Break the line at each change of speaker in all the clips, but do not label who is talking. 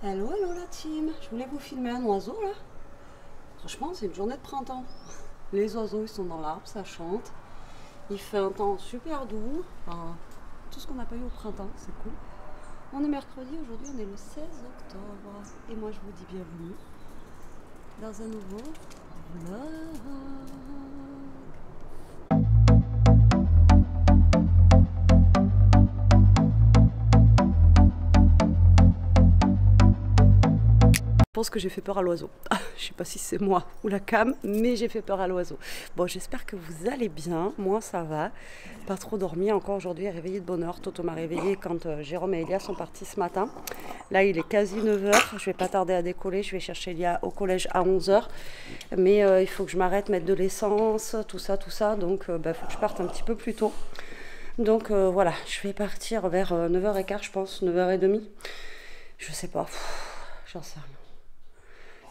Hello, hello la team. Je voulais vous filmer un oiseau là. Franchement, c'est une journée de printemps. Les oiseaux, ils sont dans l'arbre, ça chante. Il fait un temps super doux. Enfin, tout ce qu'on n'a pas eu au printemps, c'est cool. On est mercredi, aujourd'hui on est le 16 octobre. Et moi je vous dis bienvenue dans un nouveau vlog. Je pense que j'ai fait peur à l'oiseau. Je sais pas si c'est moi ou la cam, mais j'ai fait peur à l'oiseau. Bon, j'espère que vous allez bien. Moi, ça va. Pas trop dormi encore aujourd'hui, réveillée de bonne heure. Toto m'a réveillée quand Jérôme et Elia sont partis ce matin. Là, il est quasi 9h. Je vais pas tarder à décoller. Je vais chercher Elia au collège à 11h. Mais il faut que je m'arrête, mettre de l'essence, tout ça, tout ça. Donc, il faut que je parte un petit peu plus tôt. Donc, voilà, je vais partir vers 9h15, je pense, 9h30. Je sais pas. J'en sais rien.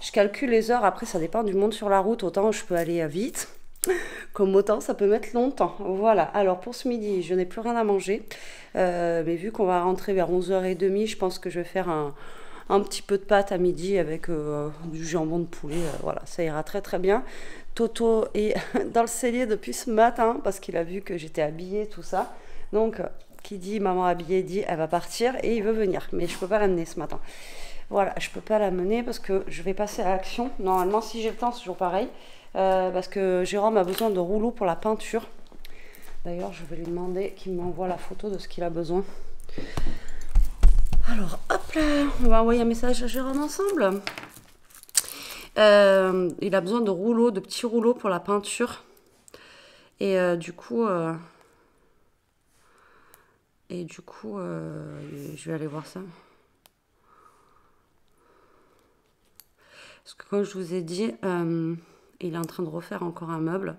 Je calcule les heures, après ça dépend du monde sur la route, autant je peux aller vite, comme autant ça peut mettre longtemps. Voilà, alors pour ce midi, je n'ai plus rien à manger, mais vu qu'on va rentrer vers 11h30, je pense que je vais faire un petit peu de pâtes à midi avec du jambon de poulet, voilà, ça ira très très bien. Toto est dans le cellier depuis ce matin, parce qu'il a vu que j'étais habillée, tout ça, donc qui dit maman habillée dit elle va partir et il veut venir, mais je peux pas l'amener ce matin. Voilà, je peux pas la mener parce que je vais passer à l'action. Normalement, si j'ai le temps, c'est toujours pareil. Parce que Jérôme a besoin de rouleaux pour la peinture. D'ailleurs, je vais lui demander qu'il m'envoie la photo de ce qu'il a besoin. Alors, hop là, on va envoyer un message à Jérôme ensemble. Il a besoin de rouleaux, de petits rouleaux pour la peinture. Et du coup, je vais aller voir ça. Parce que comme je vous ai dit, il est en train de refaire encore un meuble.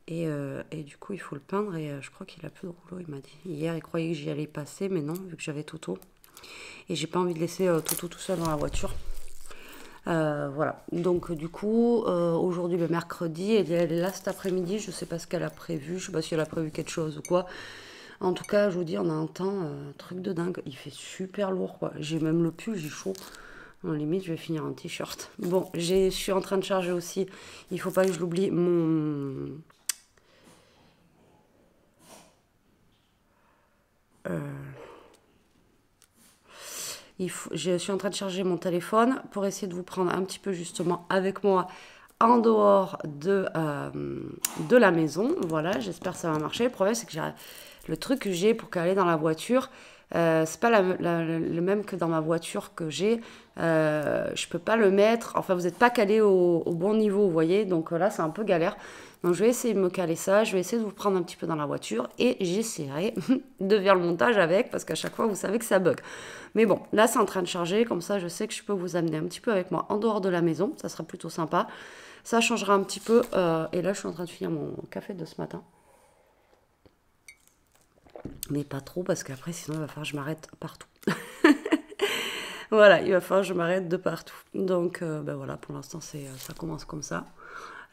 Et du coup, il faut le peindre et je crois qu'il a plus de rouleau, il m'a dit. Hier, il croyait que j'y allais passer, mais non, vu que j'avais Toto. Et j'ai pas envie de laisser Toto tout seul dans la voiture. Voilà. Donc, du coup, aujourd'hui, le mercredi, elle est là cet après-midi. Je sais pas ce qu'elle a prévu. Je sais pas si elle a prévu quelque chose ou quoi. En tout cas, je vous dis, on a un temps, truc de dingue. Il fait super lourd, quoi. J'ai même le pull, j'ai chaud. En limite, je vais finir en t-shirt. Bon, je suis en train de charger aussi. Il faut pas que je l'oublie. Je suis en train de charger mon téléphone pour essayer de vous prendre un petit peu justement avec moi en dehors de la maison. Voilà, j'espère que ça va marcher. Le problème, c'est que le truc que j'ai pour caler dans la voiture, c'est pas le même que dans ma voiture que j'ai. Je peux pas le mettre. Enfin, vous n'êtes pas calé au bon niveau, vous voyez. Donc là, c'est un peu galère. Donc, je vais essayer de me caler ça. Je vais essayer de vous prendre un petit peu dans la voiture et j'essaierai de faire le montage avec parce qu'à chaque fois, vous savez que ça bug. Mais bon, là, c'est en train de charger. Comme ça, je sais que je peux vous amener un petit peu avec moi en dehors de la maison. Ça sera plutôt sympa. Ça changera un petit peu. Et là, je suis en train de finir mon café de ce matin. Mais pas trop parce qu'après, sinon, il va falloir que je m'arrête partout. Voilà, il va falloir que je m'arrête de partout. Donc, ben voilà, pour l'instant, ça commence comme ça.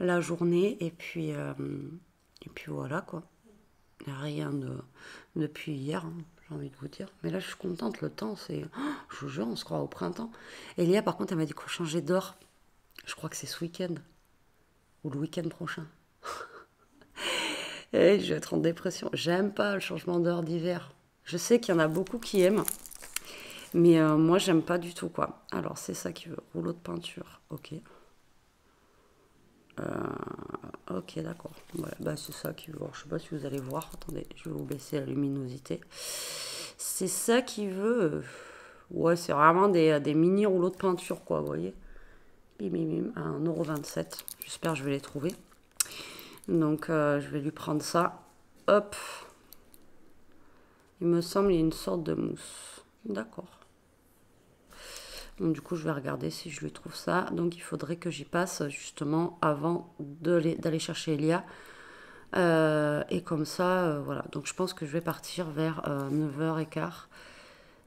La journée. Et puis voilà, quoi. Il n'y a rien depuis hier, hein, j'ai envie de vous dire. Mais là, je suis contente, le temps, c'est... Oh, je vous jure, on se croit au printemps. Elia, par contre, elle m'a dit qu'on changeait d'heure. Je crois que c'est ce week-end. Ou le week-end prochain. Et je vais être en dépression. J'aime pas le changement d'heure d'hiver. Je sais qu'il y en a beaucoup qui aiment. Mais moi, j'aime pas du tout, quoi. Alors, c'est ça qui veut. Rouleau de peinture. Ok. Ok, d'accord. Ouais, bah, c'est ça qui veut. Je sais pas si vous allez voir. Attendez, je vais vous baisser la luminosité. C'est ça qui veut. Ouais, c'est vraiment des mini rouleaux de peinture, quoi, vous voyez. Bim, bim, bim, à 1,27 €. J'espère que je vais les trouver. Donc, je vais lui prendre ça. Hop. Il me semble qu'il y a une sorte de mousse. D'accord. Donc, du coup, je vais regarder si je lui trouve ça. Donc, il faudrait que j'y passe justement avant d'aller chercher Elia. Et comme ça, voilà. Donc, je pense que je vais partir vers 9h15.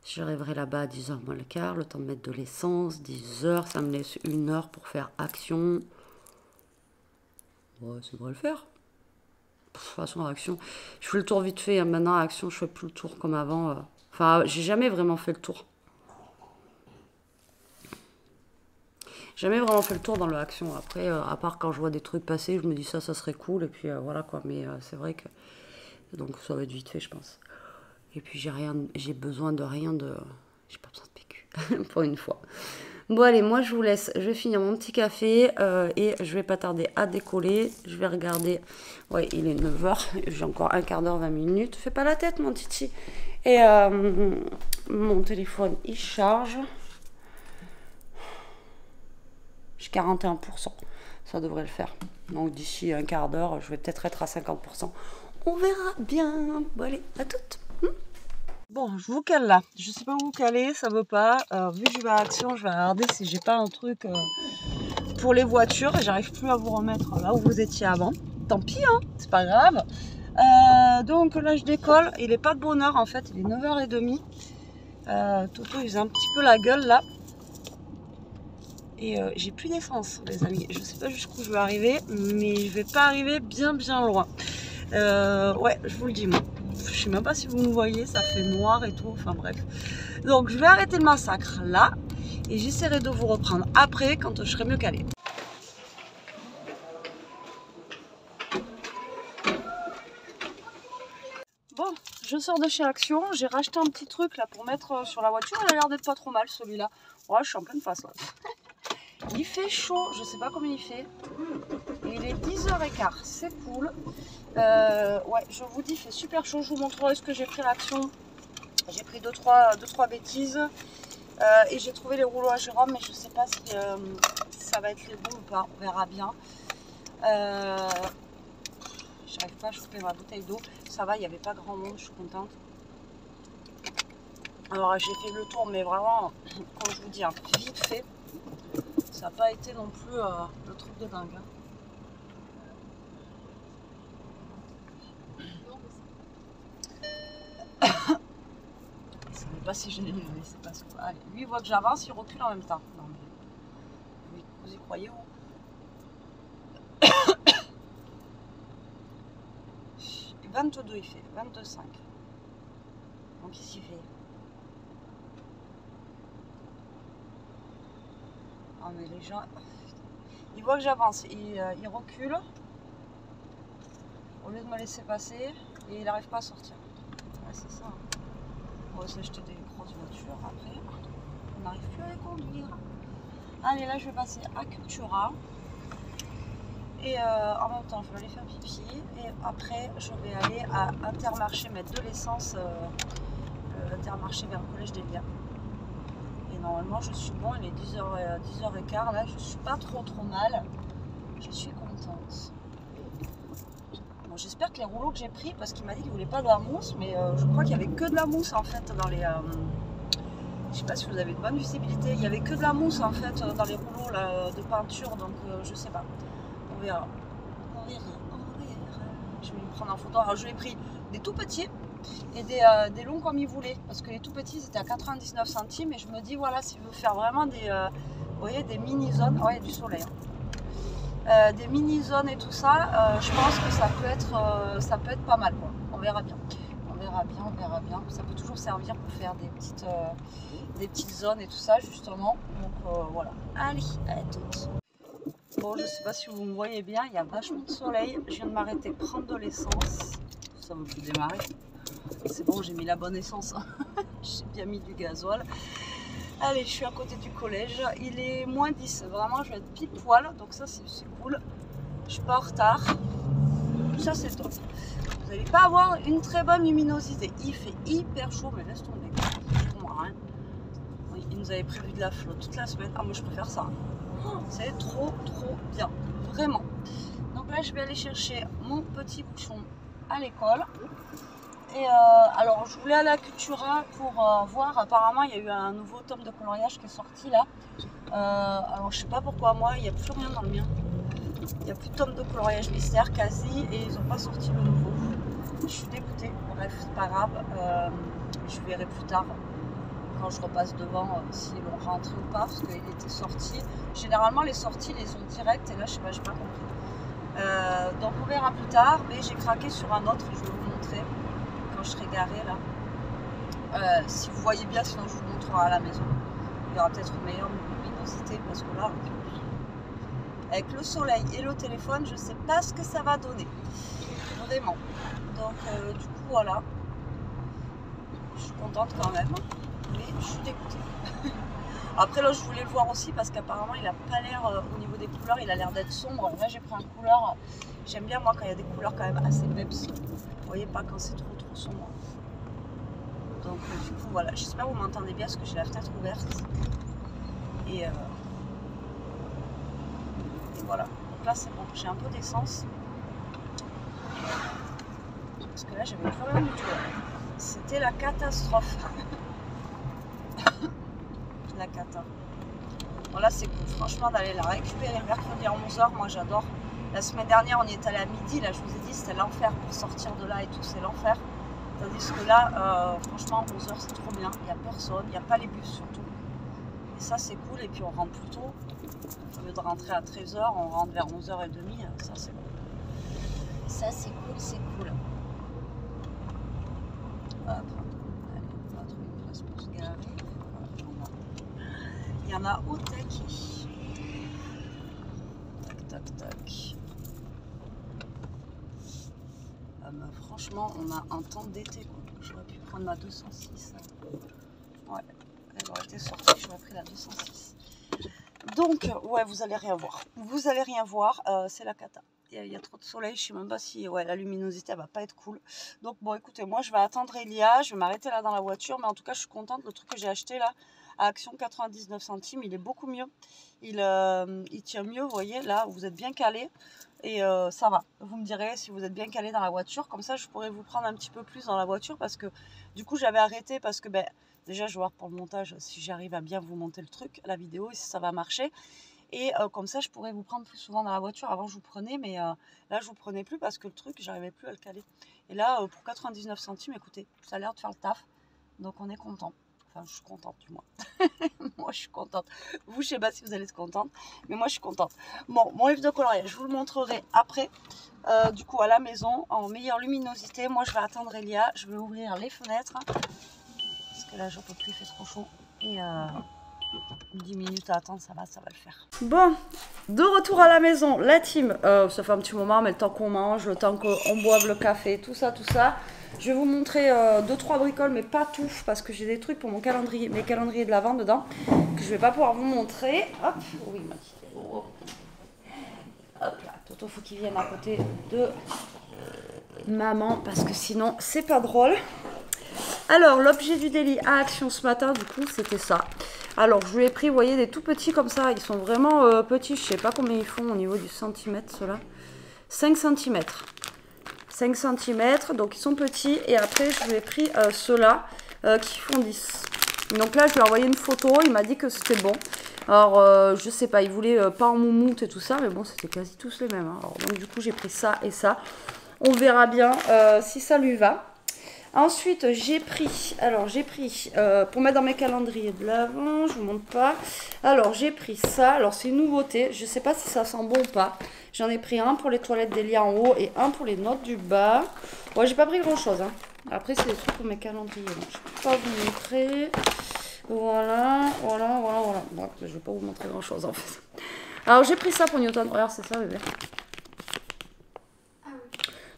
J'arriverai là-bas à 10h moins le quart. Le temps de mettre de l'essence. 10h, ça me laisse 1 heure pour faire action. Ouais, ça devrait le faire. De toute façon, à Action, je fais le tour vite fait. Hein. Maintenant, à Action, je fais plus le tour comme avant. Enfin, j'ai jamais vraiment fait le tour. Jamais vraiment fait le tour dans le Action. Après, à part quand je vois des trucs passer, je me dis ça serait cool. Et puis voilà quoi. Mais c'est vrai que. Donc ça va être vite fait, je pense. Et puis j'ai besoin de rien de. J'ai pas besoin de PQ pour une fois. Bon allez, moi je vous laisse. Je vais finir mon petit café et je vais pas tarder à décoller. Je vais regarder. Ouais, il est 9h. J'ai encore un quart d'heure, 20 minutes. Fais pas la tête, mon titi. Et mon téléphone, il charge. J'ai 41%. Ça devrait le faire. Donc d'ici un quart d'heure, je vais peut-être être à 50%. On verra bien. Bon allez, à toutes. Bon, je vous cale là. Je sais pas où vous caler, ça veut pas. Vu que je vais à Action, je vais regarder si j'ai pas un truc pour les voitures. J'arrive plus à vous remettre là où vous étiez avant. Tant pis, hein, c'est pas grave. Donc là, je décolle. Il est pas de bonne heure en fait, il est 9h30. Toto, il faisait un petit peu la gueule là. Et j'ai plus d'essence, les amis. Je sais pas jusqu'où je vais arriver, mais je vais pas arriver bien loin. Ouais, je vous le dis, moi. Je sais même pas si vous me voyez, ça fait noir et tout. Enfin bref. Donc je vais arrêter le massacre là. Et j'essaierai de vous reprendre après quand je serai mieux calée. Bon, je sors de chez Action. J'ai racheté un petit truc là pour mettre sur la voiture. Il a l'air d'être pas trop mal celui-là. Ouais, je suis en pleine face là. Il fait chaud, je sais pas combien il fait. Et il est 10h15, c'est cool. Ouais, je vous dis, il fait super chaud. Je vous montrerai ce que j'ai pris à l'Action. J'ai pris 2-3 bêtises. Et j'ai trouvé les rouleaux à Jérôme, mais je sais pas si ça va être les bons ou pas. On verra bien. J'arrive pas à choper ma bouteille d'eau. Ça va, il n'y avait pas grand monde, je suis contente. Alors j'ai fait le tour, mais vraiment, comme je vous dis, vite fait. Ça n'a pas été non plus le truc de dingue. Je ne sais pas si je l'ai levé, c'est pas ce que... Allez, lui il voit que j'avance, il recule en même temps. Non, mais... Vous y croyez où? 22 il fait, 22,5. Donc qu'est-ce qu'il fait? Ah mais les gens... Il voit que j'avance, il recule au lieu de me laisser passer et il n'arrive pas à sortir. Ouais, c'est ça. On va s'acheter des grosses voitures après. On n'arrive plus à les conduire. Allez, là je vais passer à Cultura. Et en même temps, je vais aller faire pipi. Et après, je vais aller à Intermarché mettre de l'essence. Intermarché vers le collège des Liens. Et normalement, je suis bon. Il est 10h15. Là, je suis pas trop mal. Je suis contente. Bon, j'espère que les rouleaux que j'ai pris, parce qu'il m'a dit qu'il voulait pas de la mousse, mais je crois qu'il y avait que de la mousse en fait dans les. Je sais pas si vous avez de bonne visibilité. Il y avait que de la mousse en fait dans les rouleaux là, de peinture, donc je sais pas. On verra. On verra. Je vais lui prendre en photo. Alors je lui ai pris des tout petits et des longs comme il voulait, parce que les tout petits c'était à 99 centimes, et je me dis voilà, s'il veut faire vraiment des, vous voyez, des mini zones. Ouais, il y a du soleil. Des mini zones et tout ça, je pense que ça peut être pas mal quoi. On verra bien. On verra bien. Ça peut toujours servir pour faire des petites zones et tout ça justement. Donc voilà. Allez, à toutes. Bon, je sais pas si vous me voyez bien, il y a vachement de soleil. Je viens de m'arrêter prendre de l'essence. Ça veut plus démarrer. C'est bon, j'ai mis la bonne essence. J'ai bien mis du gasoil. Allez, je suis à côté du collège. Il est moins 10. Vraiment, je vais être pile poil. Donc ça, c'est cool. Je suis pas en retard. Ça, c'est top. Vous n'allez pas avoir une très bonne luminosité. Il fait hyper chaud, mais laisse tomber. Je comprends rien. Oui, ils nous avaient prévu de la flotte toute la semaine. Ah, moi, je préfère ça. C'est trop bien. Vraiment. Donc là, je vais aller chercher mon petit bouchon à l'école. Et alors, je voulais aller à Cultura pour voir. Apparemment, il y a eu un nouveau tome de coloriage qui est sorti là. Alors, je sais pas pourquoi, moi, il n'y a plus rien dans le mien. Il n'y a plus de tome de coloriage mystère quasi, et ils n'ont pas sorti le nouveau. Je suis dégoûtée. Bref, c'est pas grave. Je verrai plus tard quand je repasse devant s'ils l'ont rentré ou pas, parce qu'il était sorti. Généralement, les sorties, ils les ont directes, et là, je sais pas, j'ai pas compris. Donc on verra plus tard, mais j'ai craqué sur un autre, je vais vous montrer quand je serai garée là. Si vous voyez bien, sinon je vous montrerai à la maison. Il y aura peut-être une meilleure luminosité parce que là, avec le soleil et le téléphone, je ne sais pas ce que ça va donner. Vraiment. Donc du coup voilà. Je suis contente quand même, mais je suis dégoûtée. Après là je voulais le voir aussi parce qu'apparemment il a pas l'air, au niveau des couleurs, il a l'air d'être sombre. Là j'ai pris un couleur, j'aime bien moi quand il y a des couleurs quand même assez peps. Vous voyez pas quand c'est trop sombre. Donc du coup voilà, j'espère que vous m'entendez bien parce que j'ai la fenêtre ouverte. Et voilà, donc là c'est bon, j'ai un peu d'essence. Parce que là j'avais plus rien du tout. C'était la catastrophe. La cata. Bon là c'est cool, franchement d'aller la récupérer le mercredi à 11h, moi j'adore. La semaine dernière on y est allé à midi, là je vous ai dit c'était l'enfer pour sortir de là et tout, c'est l'enfer. Tandis que là, franchement 11h c'est trop bien, il n'y a personne, il n'y a pas les bus surtout. Et ça c'est cool, et puis on rentre plus tôt. Au lieu de rentrer à 13h, on rentre vers 11h30, ça c'est cool. Ça c'est cool, c'est cool. Hop, allez, on va trouver une place pour se garer. Il y en a au taquet. Tac, tac, tac. Franchement, on a un temps d'été. J'aurais pu prendre ma 206. Ouais, elle aurait été sortie, j'aurais pris la 206. Donc, ouais, vous allez rien voir. Vous allez rien voir, c'est la cata. Il y a trop de soleil, je sais même pas si la luminosité elle va pas être cool. Donc bon écoutez, moi je vais attendre Elia, je vais m'arrêter là dans la voiture, mais en tout cas je suis contente. Le truc que j'ai acheté là à Action 99 centimes, il est beaucoup mieux. Il tient mieux, vous voyez, là vous êtes bien calé et ça va. Vous me direz si vous êtes bien calé dans la voiture, comme ça je pourrais vous prendre un petit peu plus dans la voiture parce que du coup j'avais arrêté parce que déjà je vais voir pour le montage si j'arrive à bien vous monter le truc, la vidéo, et si ça va marcher. Et comme ça, je pourrais vous prendre plus souvent dans la voiture. Avant, je vous prenais, mais là, je vous prenais plus parce que le truc, j'arrivais plus à le caler. Et là, pour 99 centimes, écoutez, ça a l'air de faire le taf. Donc, on est content. Enfin, je suis contente, du moins. Moi, je suis contente. Vous, je sais pas si vous allez être contente, mais moi, je suis contente. Bon, mon livre de coloriage, je vous le montrerai après. Du coup, à la maison, en meilleure luminosité. Moi, je vais attendre Elia. Je vais ouvrir les fenêtres. Parce que là, j'en peux plus, il fait trop chaud. Et 10 minutes à attendre, ça va le faire. Bon, de retour à la maison, la team, ça fait un petit moment, mais le temps qu'on mange, le temps qu'on boive le café, tout ça, je vais vous montrer 2-3 bricoles, mais pas tout, parce que j'ai des trucs pour mon calendrier, mes calendriers de l'Avent dedans, que je vais pas pouvoir vous montrer. Hop, oui, ma petite. Hop là, Toto, faut qu'il vienne à côté de maman, parce que sinon, c'est pas drôle. Alors, l'objet du délit à Action ce matin, du coup, c'était ça. Alors, je lui ai pris, vous voyez, des tout petits comme ça. Ils sont vraiment petits. Je sais pas combien ils font au niveau du centimètre, ceux-là. 5 cm. 5 cm, donc ils sont petits. Et après, je lui ai pris ceux-là qui font 10. Donc là, je lui ai envoyé une photo. Il m'a dit que c'était bon. Alors, je sais pas, il voulait pas en moumoute et tout ça. Mais bon, c'était quasi tous les mêmes. Hein. Alors, donc, du coup, j'ai pris ça et ça. On verra bien si ça lui va. Ensuite, j'ai pris, pour mettre dans mes calendriers de l'Avent, je vous montre pas. Alors, j'ai pris ça. Alors, c'est une nouveauté. Je sais pas si ça sent bon ou pas. J'en ai pris un pour les toilettes d'Elia en haut et un pour les notes du bas. Ouais, j'ai pas pris grand chose. Hein. Après, c'est des trucs pour mes calendriers. Donc, je peux pas vous montrer. Voilà. Bon, je vais pas vous montrer grand chose en fait. Alors, j'ai pris ça pour Newton. Regarde, c'est ça, bébé.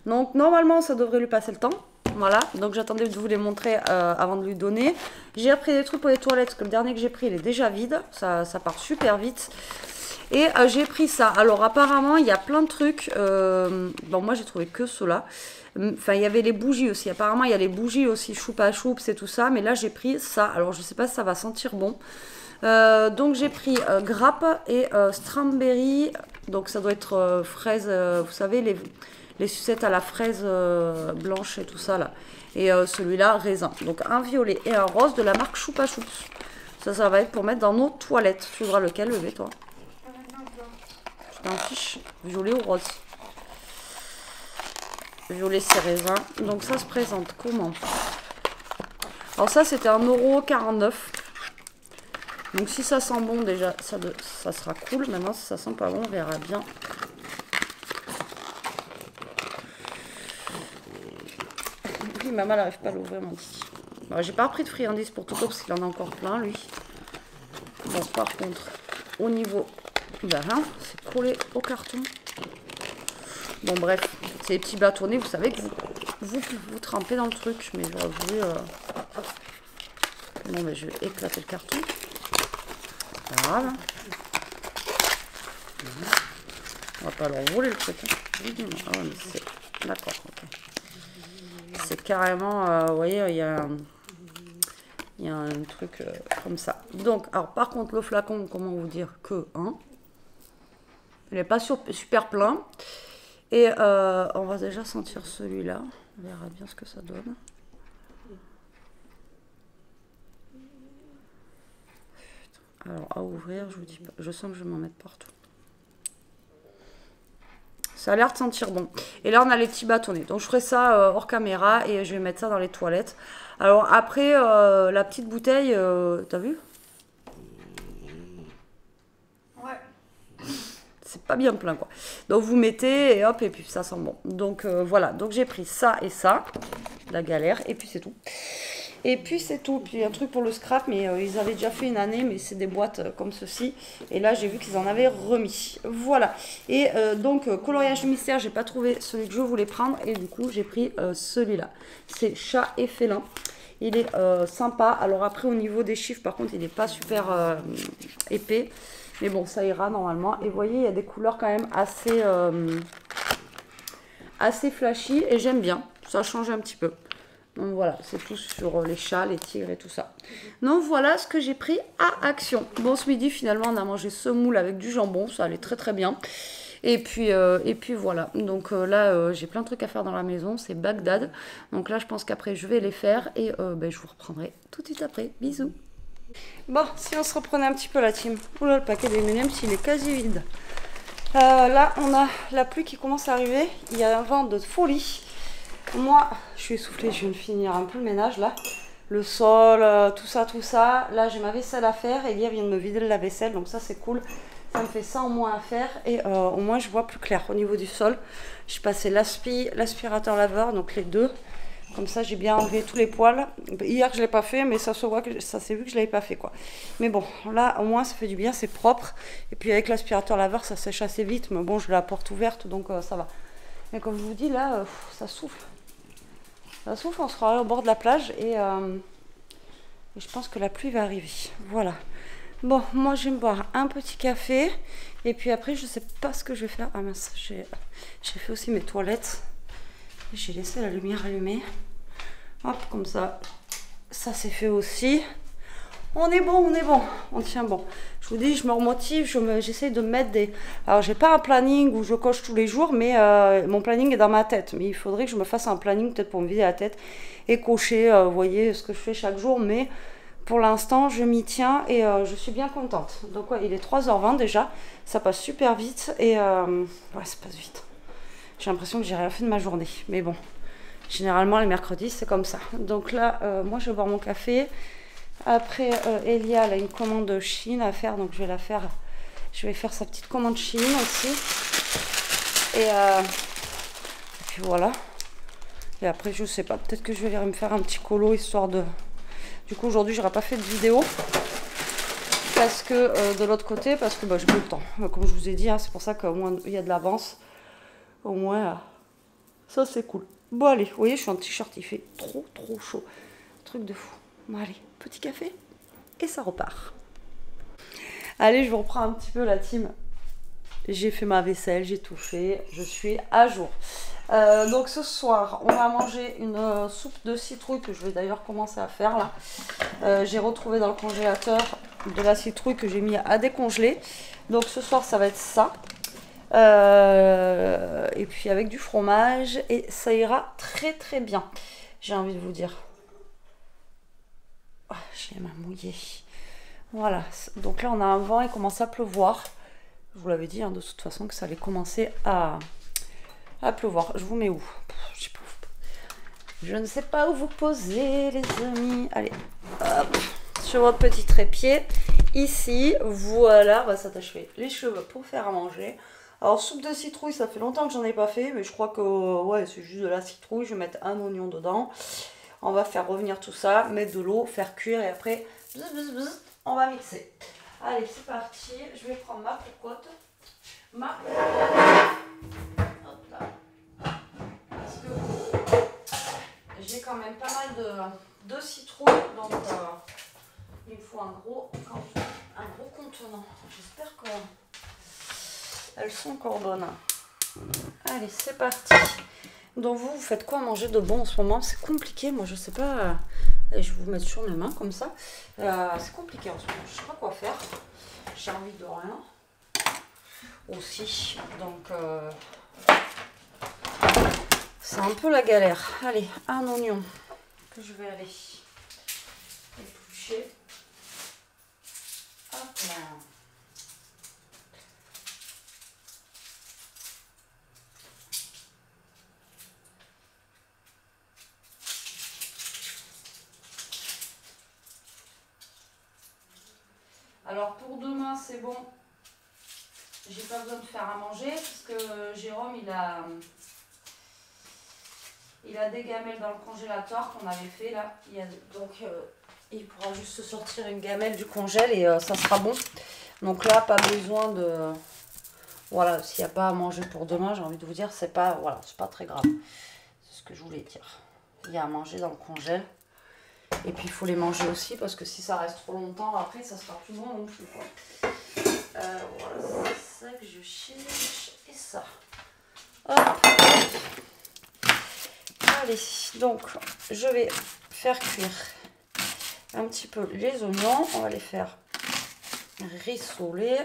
Donc, normalement, ça devrait lui passer le temps. Voilà, donc j'attendais de vous les montrer avant de lui donner. J'ai pris des trucs pour les toilettes, parce que le dernier que j'ai pris, il est déjà vide. Ça part super vite. Et j'ai pris ça. Alors apparemment, il y a plein de trucs. Bon, moi, j'ai trouvé que ceux-là. Enfin, il y avait les bougies aussi. Apparemment, il y a les bougies aussi, choupa choups, c'est tout ça. Mais là, j'ai pris ça. Alors, je sais pas si ça va sentir bon. Donc, j'ai pris grappe et strawberry. Donc, ça doit être fraise, vous savez, les sucettes à la fraise blanche et tout ça là. Et celui-là, raisin. Donc un violet et un rose de la marque Choupa Choups. Ça va être pour mettre dans nos toilettes. Tu voudras lequel, bébé, toi? Je t'en fiche. Violet ou rose? Violet, c'est raisin. Donc ça se présente comment? Alors ça, c'était 1,49 €. Donc si ça sent bon, déjà, ça sera cool. Maintenant, si ça sent pas bon, on verra bien. pris, maman elle n'arrive pas à l'ouvrir mon petit. Bon, j'ai pas repris de friandises pour Toto parce qu'il en a encore plein lui. Bon, par contre, au niveau, ben, hein, c'est collé au carton. Bon bref, c'est des petits bâtonnets, vous savez que vous trempez dans le truc, mais j'aurais voulu... Bon, mais je vais éclater le carton. Voilà. On va pas leur voler le truc. Hein. Ah ouais, mais c'est... D'accord, ok. C'est carrément, vous voyez, il y a un truc comme ça. Donc, alors par contre, le flacon, comment vous dire que, hein, il n'est pas super plein. Et on va déjà sentir celui-là. On verra bien ce que ça donne. Alors, à ouvrir, je vous dis pas. Je sens que je vais m'en mettre partout. Ça a l'air de sentir bon. Et là, on a les petits bâtonnets. Donc, je ferai ça hors caméra et je vais mettre ça dans les toilettes. Alors, après, la petite bouteille, t'as vu? Ouais. C'est pas bien plein, quoi. Donc, vous mettez et hop, et puis ça sent bon. Donc, voilà. Donc, j'ai pris ça et ça. La galère. Et puis, c'est tout. Et puis c'est tout. Puis un truc pour le scrap, mais ils avaient déjà fait une année, mais c'est des boîtes comme ceci. Et là, j'ai vu qu'ils en avaient remis. Voilà. Et donc, coloriage mystère, j'ai pas trouvé celui que je voulais prendre. Et du coup, j'ai pris celui-là. C'est chat et félin. Il est sympa. Alors après, au niveau des chiffres, par contre, il n'est pas super épais. Mais bon, ça ira normalement. Et vous voyez, il y a des couleurs quand même assez flashy. Et j'aime bien. Ça change un petit peu. Donc voilà, c'est tout sur les chats, les tigres et tout ça. Donc voilà ce que j'ai pris à Action. Bon, ce midi, finalement, on a mangé semoule avec du jambon. Ça allait très très bien. Et puis voilà. Donc là, j'ai plein de trucs à faire dans la maison. C'est Bagdad. Donc là, je pense qu'après, je vais les faire. Et je vous reprendrai tout de suite après. Bisous. Bon, si on se reprenait un petit peu la team. Oula, le paquet des M&M's, il est quasi vide. Là, on a la pluie qui commence à arriver. Il y a un vent de folie. Moi, je suis essoufflée, je viens de finir un peu le ménage là. Le sol, tout ça. Là, j'ai ma vaisselle à faire. Elia vient de me vider le lave-vaisselle, donc ça c'est cool. Ça me fait ça en moins à faire et au moins je vois plus clair au niveau du sol. J'ai passé l'aspirateur laveur, donc les deux. Comme ça, j'ai bien enlevé tous les poils. Hier, je ne l'ai pas fait, mais ça se voit que ça s'est vu que je ne l'avais pas fait, quoi. Mais bon, là, au moins, ça fait du bien, c'est propre. Et puis avec l'aspirateur laveur, ça sèche assez vite. Mais bon, je la porte ouverte, donc ça va. Mais comme je vous dis, là, ça souffle. Ça souffle, on sera au bord de la plage et je pense que la pluie va arriver. Voilà. Bon, moi, je vais me boire un petit café. Et puis après, je ne sais pas ce que je vais faire. Ah mince, j'ai fait aussi mes toilettes. J'ai laissé la lumière allumée. Hop, comme ça. Ça, c'est fait aussi. On est bon, on tient bon. Je vous dis, je me remotive, j'essaie de me mettre des... Alors, j'ai pas un planning où je coche tous les jours, mais mon planning est dans ma tête. Mais il faudrait que je me fasse un planning peut-être pour me vider la tête et cocher, vous voyez, ce que je fais chaque jour. Mais pour l'instant, je m'y tiens et je suis bien contente. Donc, ouais, il est 3h20 déjà. Ça passe super vite et... ouais, ça passe vite. J'ai l'impression que j'ai rien fait de ma journée. Mais bon, généralement, les mercredis, c'est comme ça. Donc là, moi, je vais boire mon café. Après, Elia, elle a une commande Chine à faire, donc je vais la faire. Je vais faire sa petite commande Chine aussi. Et puis voilà. Et après, je sais pas, peut-être que je vais aller me faire un petit colo histoire de... Du coup, aujourd'hui, j'aurais pas fait de vidéo. Parce que de l'autre côté, parce que j'ai pas eu le temps. Comme je vous ai dit, hein, c'est pour ça qu'au moins il y a de l'avance. Au moins, ça c'est cool. Bon, allez, vous voyez, je suis en t-shirt, il fait trop chaud. Truc de fou. Bon, allez, petit café et ça repart. Allez, je vous reprends un petit peu la team. J'ai fait ma vaisselle, j'ai tout fait, je suis à jour. Donc ce soir, on va manger une soupe de citrouille que je vais d'ailleurs commencer à faire là. J'ai retrouvé dans le congélateur de la citrouille que j'ai mis à décongeler. Donc ce soir, ça va être ça. Et puis avec du fromage et ça ira très bien. J'ai envie de vous dire. Oh, j'ai ma mouillée. Voilà, donc là on a un vent, il commence à pleuvoir. Je vous l'avais dit hein, de toute façon que ça allait commencer à pleuvoir. Je vous mets où? Je ne sais pas où vous poser les amis. Allez, hop, sur votre petit trépied. Ici, voilà, on va s'attacher les cheveux pour faire à manger. Alors soupe de citrouille, ça fait longtemps que j'en ai pas fait, mais je crois que ouais, c'est juste de la citrouille. Je vais mettre un oignon dedans. On va faire revenir tout ça, mettre de l'eau, faire cuire et après, bzz, bzz, bzz, on va mixer. Allez, c'est parti. Je vais prendre ma cocotte. Hop là. Parce que j'ai quand même pas mal de citrouilles, donc il me faut un gros contenant. J'espère qu'elles sont encore bonnes. Allez, c'est parti. Donc vous faites quoi manger de bon en ce moment? C'est compliqué, moi je sais pas. Je vais vous mettre sur mes mains comme ça. C'est compliqué en ce moment, je sais pas quoi faire. J'ai envie de rien. Aussi, donc c'est un peu la galère. Allez, un oignon que je vais aller éplucher. Hop là. Alors pour demain c'est bon, j'ai pas besoin de faire à manger puisque Jérôme il a des gamelles dans le congélateur qu'on avait fait là. Donc il pourra juste se sortir une gamelle du congèle et ça sera bon. Donc là pas besoin de... Voilà, s'il n'y a pas à manger pour demain, j'ai envie de vous dire, c'est pas, voilà, c'est pas très grave. C'est ce que je voulais dire. Il y a à manger dans le congèle. Et puis il faut les manger aussi parce que si ça reste trop longtemps après ça sera plus bon non plus quoi. Voilà, c'est ça que je cherche et ça. Hop. Allez, donc je vais faire cuire un petit peu les oignons. On va les faire rissoler.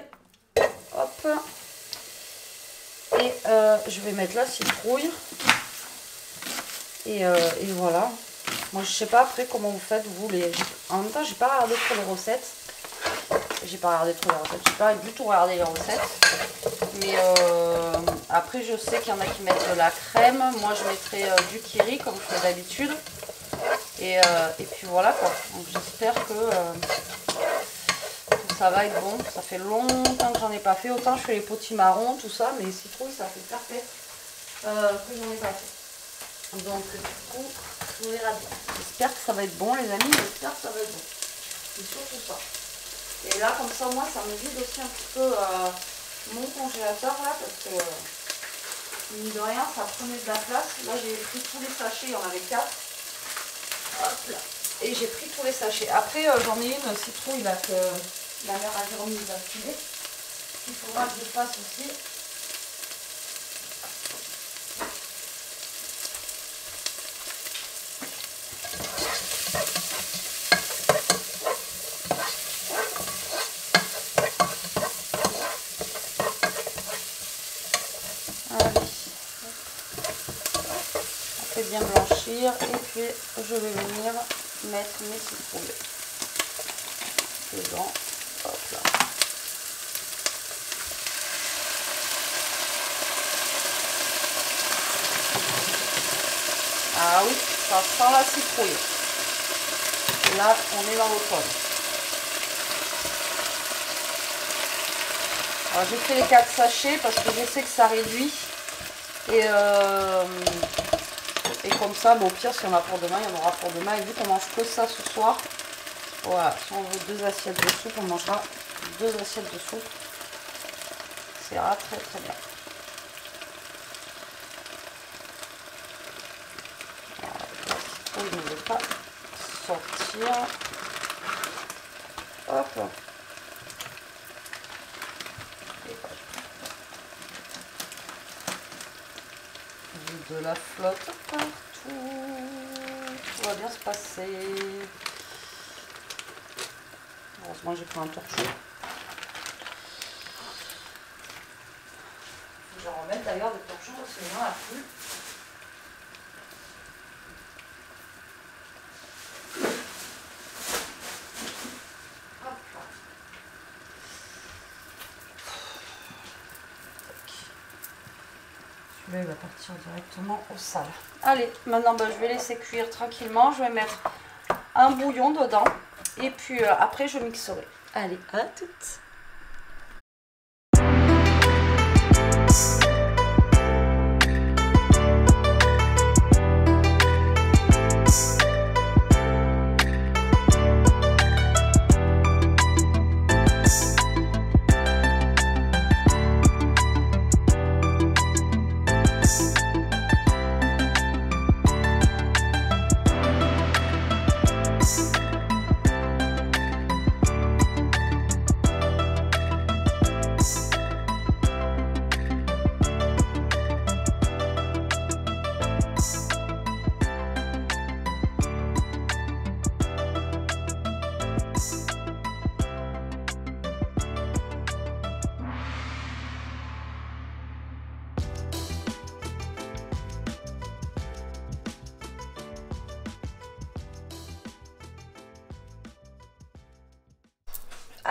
Hop. Et je vais mettre la citrouille. Et voilà. Moi je sais pas après comment vous faites vous les. En même temps j'ai pas regardé trop les recettes. J'ai pas du tout regardé les recettes. Mais après je sais qu'il y en a qui mettent de la crème. Moi je mettrai du kiri comme je fais d'habitude. Et puis voilà quoi. Donc j'espère que ça va être bon. Ça fait longtemps que j'en ai pas fait. Autant je fais les potimarrons, tout ça, mais les citrouilles ça fait parfait que j'en ai pas fait. Donc du coup, on verra bien. J'espère que ça va être bon les amis, j'espère que ça va être bon. C'est surtout ça. Et là comme ça moi ça me vide aussi un petit peu mon congélateur là parce que mine de rien ça prenait de la place. Là j'ai pris tous les sachets, il y en avait 4. Hop là. Et j'ai pris tous les sachets. Après j'en ai une citrouille là que la mère a Jérôme nous a filé. Il faudra que je fasse aussi. Bien blanchir et puis je vais venir mettre mes citrouilles dedans. Hop là. Ah oui, ça sent la citrouille. Là, on est dans l'automne. Alors j'ai fait les 4 sachets parce que je sais que ça réduit et comme ça, bon, au pire, si on a pour demain, il y en aura pour demain. Et vu qu'on mange que ça ce soir, voilà, si on veut 2 assiettes de soupe, on mangera 2 assiettes de soupe. Ça ira très très bien. Voilà, la citrouille ne veut pas sortir. Hop. De la flotte partout. Tout va bien se passer. Heureusement j'ai pris un torchon. Je vais remettre d'ailleurs des torchons parce qu'il n'y en a plus. Là, il va partir directement au sale. Allez, maintenant je vais laisser cuire tranquillement. Je vais mettre un bouillon dedans. Et puis après, je mixerai. Allez, à toutes.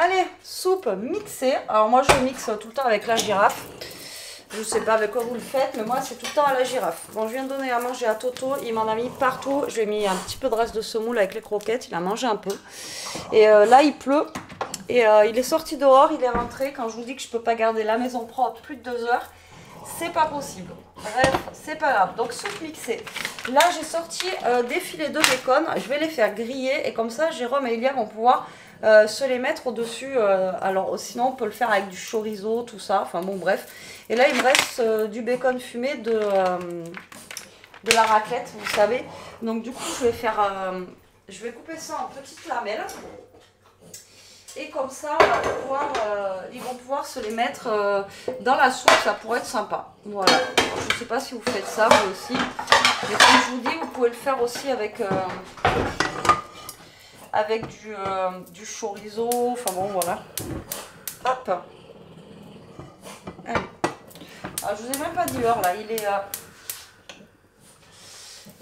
Allez, soupe mixée. Alors moi je mixe tout le temps avec la girafe. Je sais pas avec quoi vous le faites, mais moi c'est tout le temps à la girafe. Bon, je viens de donner à manger à Toto, il m'en a mis partout. Je lui ai mis un petit peu de reste de semoule avec les croquettes, il a mangé un peu. Et là il pleut, et il est sorti dehors, il est rentré. Quand je vous dis que je peux pas garder la maison propre plus de 2 heures, c'est pas possible. Bref, c'est pas grave. Donc soupe mixée. Là j'ai sorti des filets de bacon, je vais les faire griller, et comme ça Jérôme et Elia vont pouvoir se les mettre au-dessus. Alors sinon on peut le faire avec du chorizo, tout ça, enfin bon bref. Et là il me reste du bacon fumé de la raclette, vous savez. Donc du coup je vais faire, je vais couper ça en petites lamelles. Et comme ça on va pouvoir, ils vont pouvoir se les mettre dans la soupe, ça pourrait être sympa. Voilà, je ne sais pas si vous faites ça vous aussi. Mais comme je vous dis, vous pouvez le faire aussi avec du chorizo, enfin bon voilà. Hop. Allez. Alors, je vous ai même pas dit l'heure là, il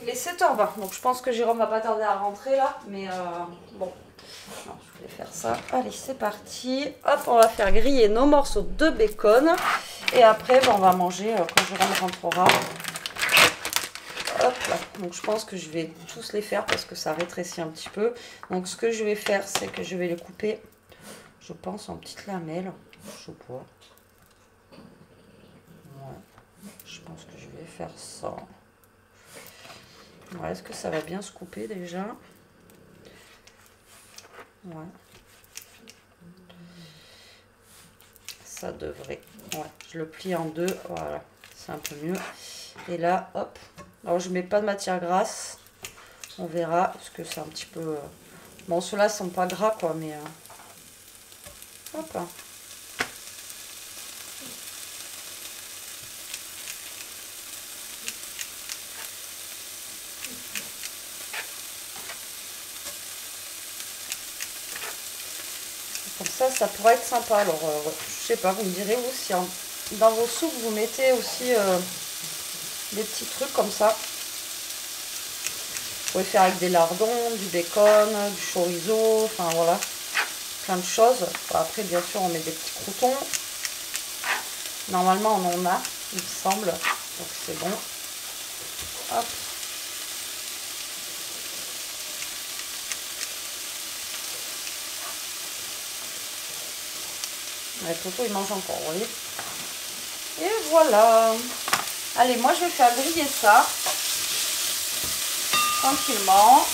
est 7h20, donc je pense que Jérôme va pas tarder à rentrer là, mais bon, non, je voulais faire ça. Allez, c'est parti. Hop, on va faire griller nos morceaux de bacon, et après on va manger quand Jérôme rentrera. Hop là, donc je pense que je vais tous les faire parce que ça rétrécit un petit peu. Donc ce que je vais faire, c'est que je vais les couper, je pense, en petites lamelles. Je sais pas. Ouais, je pense que je vais faire ça. Ouais, est-ce que ça va bien se couper déjà? Ouais. Ça devrait. Ouais, je le plie en deux, voilà, c'est un peu mieux. Et là, hop. Alors je mets pas de matière grasse, on verra, parce que c'est un petit peu... Bon, ceux-là sont pas gras quoi, mais... Hop. Comme ça pourrait être sympa. Alors, ouais, je sais pas, vous me direz vous si dans vos soupes vous mettez aussi des petits trucs comme ça. Vous pouvez faire avec des lardons, du bacon, du chorizo, enfin voilà, plein de choses. Bon, après, bien sûr, on met des petits croutons. Normalement, on en a, il me semble, donc c'est bon. Hop. Ouais, Toto, il mange encore, vous voyez. Et voilà. Allez, moi, je vais faire griller ça. Tranquillement.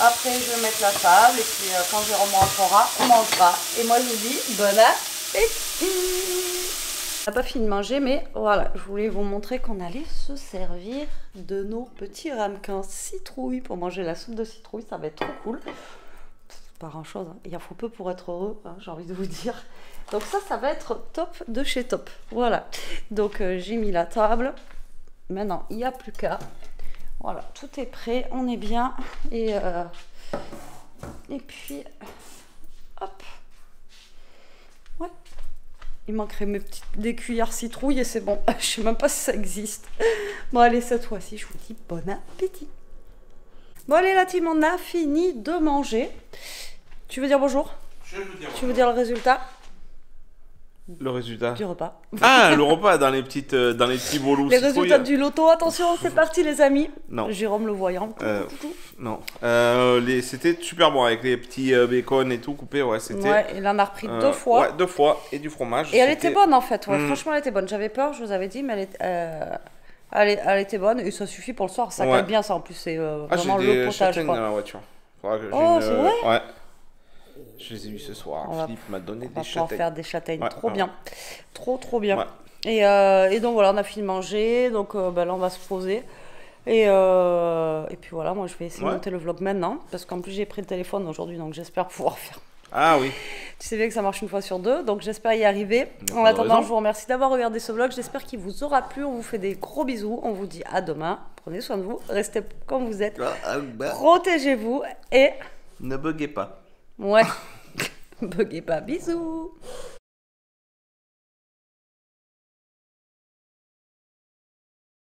Après, je vais mettre la table. Et puis, quand Jérôme rentrera, on mangera. Et moi, je vous dis bon appétit. On n'a pas fini de manger, mais voilà. Je voulais vous montrer qu'on allait se servir de nos petits ramequins citrouilles pour manger la soupe de citrouille. Ça va être trop cool. Pas grand chose, hein. Il en faut peu pour être heureux, hein, j'ai envie de vous dire. Donc ça va être top de chez top. Voilà, donc j'ai mis la table. Maintenant il n'y a plus qu'à. Voilà, tout est prêt, on est bien. Et puis hop. Ouais, il manquerait des cuillères citrouilles et c'est bon. Je sais même pas si ça existe. Bon allez, cette fois-ci je vous dis bon appétit. Bon allez la team, on a fini de manger. Tu veux dire bonjour?
Je veux dire bonjour.
Tu veux dire le résultat?
Le résultat
Du repas.
Ah, le repas dans les petits bolos.
Les résultats du loto, attention, c'est parti les amis.
Non.
Jérôme le voyant.
Non. C'était super bon avec les petits bacon et tout coupé. Ouais, c'était.
Ouais, il en a repris 2 fois.
Ouais, 2 fois et du fromage.
Et elle était bonne en fait. Ouais, franchement, elle était bonne. J'avais peur, je vous avais dit, mais elle était bonne et ça suffit pour le soir. Ça colle bien, ça en plus, c'est vraiment le potage.
J'ai des dans la voiture.
Oh, c'est vrai?
Ouais. Je les ai vus ce soir. Philippe m'a donné des châtaignes.
On va faire des châtaignes.
Ouais,
trop bien. Trop bien.
Ouais.
Et donc voilà, on a fini de manger. Donc là, on va se poser. Et puis voilà, moi je vais essayer de monter le vlog maintenant. Parce qu'en plus, j'ai pris le téléphone aujourd'hui. Donc j'espère pouvoir faire.
Ah oui.
Tu sais bien que ça marche une fois sur 2. Donc j'espère y arriver. En attendant, je vous remercie d'avoir regardé ce vlog. J'espère qu'il vous aura plu. On vous fait des gros bisous. On vous dit à demain. Prenez soin de vous. Restez comme vous êtes. Protégez-vous. Et
ne buguez pas.
ouais. Buguez pas. Bisous.